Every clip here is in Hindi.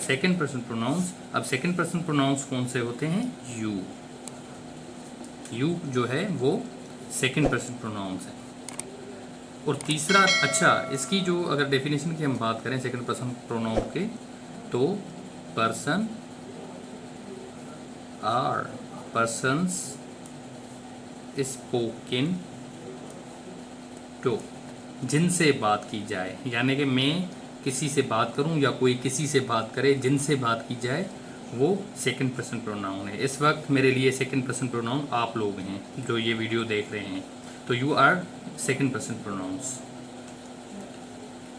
Second person pronouns. अब सेकंड पर्सन प्रोनाउंस कौन से होते हैं? यू। यू जो है वो सेकंड पर्सन प्रोनाउंस है। और तीसरा, अच्छा, इसकी जो अगर डेफिनेशन की हम बात करें सेकंड पर्सन प्रोनाउन के, तो person or persons spoken to, जिनसे बात की जाए, यानी कि मैं किसी से बात करूं या कोई किसी से बात करे, जिनसे बात की जाए, वो सेकंड पर्सन प्रोनाउन है। इस वक्त मेरे लिए सेकंड पर्सन प्रोनाउन आप लोग हैं जो ये वीडियो देख रहे हैं, तो you are second person pronouns.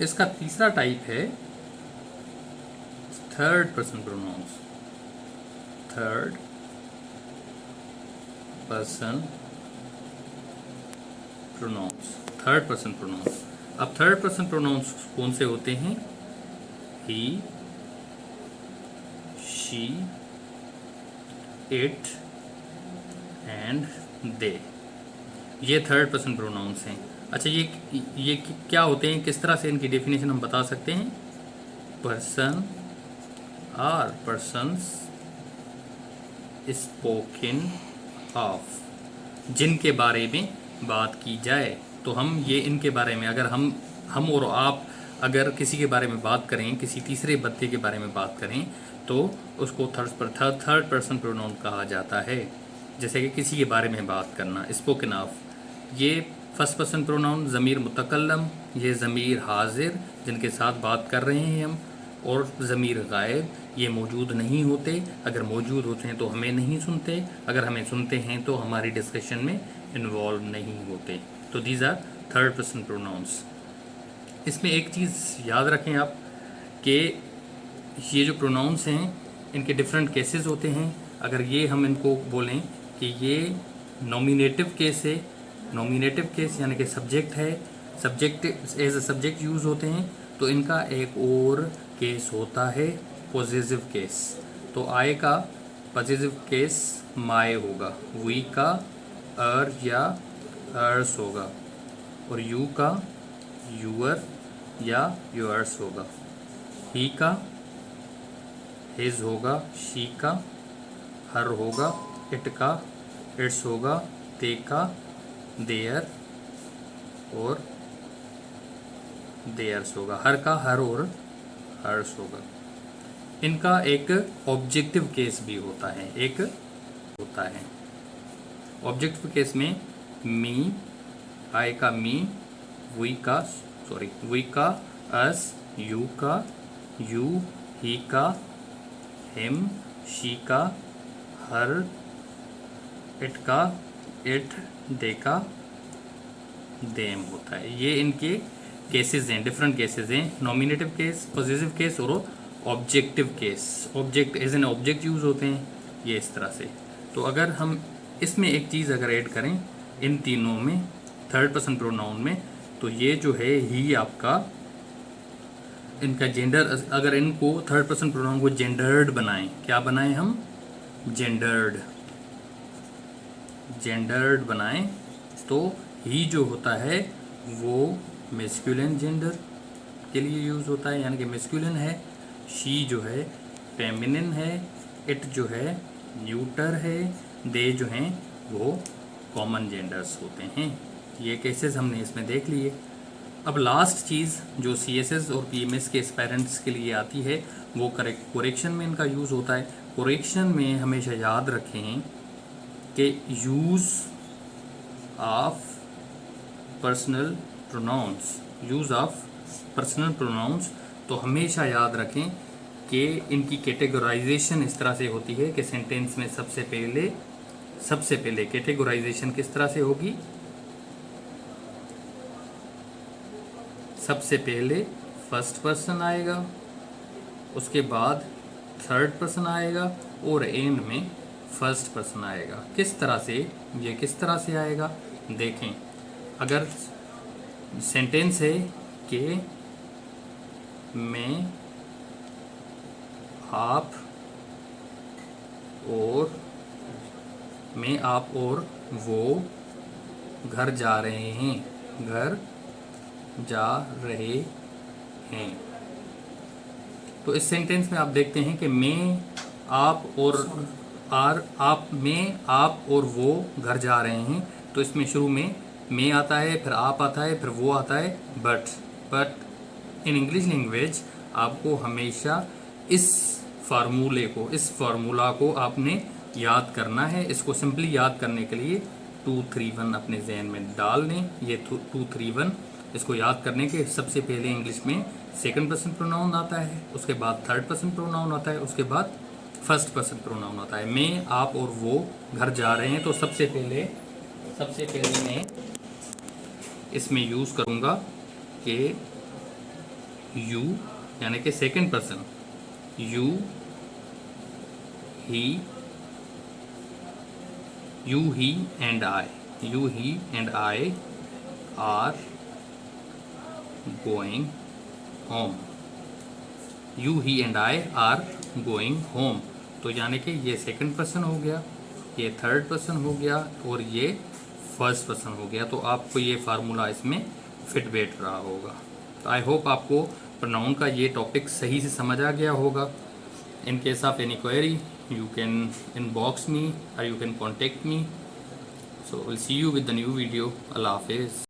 इसका तीसरा टाइप है third person pronouns. Third person pronouns, third person pronouns. अब थर्ड पर्सन प्रोनाउंस कौन से होते हैं? He, she, it and they, ये थर्ड पर्सन प्रोनाउंस हैं। अच्छा, ये क्या होते हैं, किस तरह से इनकी डेफिनेशन हम बता सकते हैं? Person or persons spoken of, जिनके बारे में बात की जाए। तो हम ये इनके बारे में, अगर हम और आप अगर किसी के बारे में बात करें, किसी तीसरे बंदे के बारे में बात करें, तो उसको थर्ड पर्सन प्रोनाउन कहा जाता है। जैसे कि किसी के बारे में बात करना, स्पोकन ऑफ। ये फर्स्ट पर्सन प्रोनाउन ज़मीर मुतकल्लम, ये ज़मीर हाजिर जिनके साथ बात कर रहे हैं हम, और ज़मीर गायब, ये मौजूद नहीं होते। अगर मौजूद होते हैं तो हमें नहीं सुनते, अगर हमें सुनते हैं तो हमारी डिस्कशन में इन्वॉल्व नहीं होते। तो these are third person pronouns. इसमें एक चीज़ याद रखें आप कि ये जो प्रोनाउंस हैं इनके डिफरेंट केसेस होते हैं। अगर ये हम इनको बोलें कि ये नॉमिनेटिव केस है, नॉमिनेटिव केस यानी कि सब्जेक्ट है, subject as a subject use होते हैं, तो इनका एक और केस होता है पॉजिटिव केस। तो आय का पॉजिटिव केस माय होगा, वी का अर या अर्स होगा, और यू का यूअर या योर्स होगा, ही का हिज होगा, शी का हर होगा, इट का इट्स होगा, ते का देयर और देयर्स होगा, हर का हर और हर्स होगा। इनका एक ऑब्जेक्टिव केस भी होता है, एक होता है ऑब्जेक्टिव केस में मी, आई का मी, वी का अस, यू का यू, ही का हिम, शी का हर, इट का इट, दे का देम होता है। ये इनके केसेस हैं, डिफरेंट केसेस हैं, नॉमिनेटिव केस, पॉजिटिव केस और objective case. Object as an object use होते हैं ये इस तरह से। तो अगर हम इसमें एक चीज़ अगर ऐड करें इन तीनों में, थर्ड पर्सन प्रोनाउन में, तो ये जो है ही आपका, इनका जेंडर, अगर इनको थर्ड पर्सन प्रोनाउन को जेंडर्ड बनाएं, क्या बनाएं हम? जेंडर्ड बनाएं, तो ही जो होता है वो मैस्कुलिन जेंडर के लिए यूज़ होता है, यानी कि मैस्कुलिन है। शी जो है फेमिनिन है, इट जो है न्यूटर है, दे जो हैं वो कॉमन जेंडर्स होते हैं। ये केसेस हमने इसमें देख लिए। अब लास्ट चीज़ जो CSS और PMS के एस्पायरेंट्स के लिए आती है, वो कोरेक्शन में इनका यूज़ होता है। कोरेक्शन में हमेशा याद रखें कि यूज़ ऑफ पर्सनल प्रोनाउंस, तो हमेशा याद रखें कि इनकी कैटेगराइजेशन इस तरह से होती है कि सेंटेंस में सबसे पहले कैटेगराइजेशन किस तरह से होगी? सबसे पहले फर्स्ट पर्सन आएगा, उसके बाद थर्ड पर्सन आएगा, और एंड में फर्स्ट पर्सन आएगा। किस तरह से आएगा? देखें, अगर सेंटेंस है कि मैं आप और वो घर जा रहे हैं, तो इस सेंटेंस में आप देखते हैं कि मैं, आप और आप और वो घर जा रहे हैं। तो इसमें शुरू में मैं आता है, फिर आप आता है, फिर वो आता है, बट इन इंग्लिश लैंग्वेज आपको हमेशा इस फार्मूला को आपने याद करना है। इसको सिंपली याद करने के लिए 2 3 1 अपने जहन में डाल दें। ये 2 3 1 इसको याद करने के सबसे पहले इंग्लिश में सेकंड पर्सन प्रोनाउन आता है, उसके बाद थर्ड पर्सन प्रोनाउन आता है, उसके बाद फर्स्ट पर्सन प्रोनाउन आता है। मैं, आप और वो घर जा रहे हैं। तो सबसे पहले मैं इसमें यूज़ करूँगा कि यू, यानी कि second person, you he and I R going home. You he and I R going home. तो यानी कि ये सेकंड पर्सन हो गया, ये थर्ड पर्सन हो गया और ये फर्स्ट पर्सन हो गया। तो आपको ये फार्मूला इसमें फिट बैठ रहा होगा। तो आई होप आपको प्रोनाउन का ये टॉपिक सही से समझ आ गया होगा। In case of any query you can inbox me or you can contact me. So we'll see you with the new video. Allah Hafiz.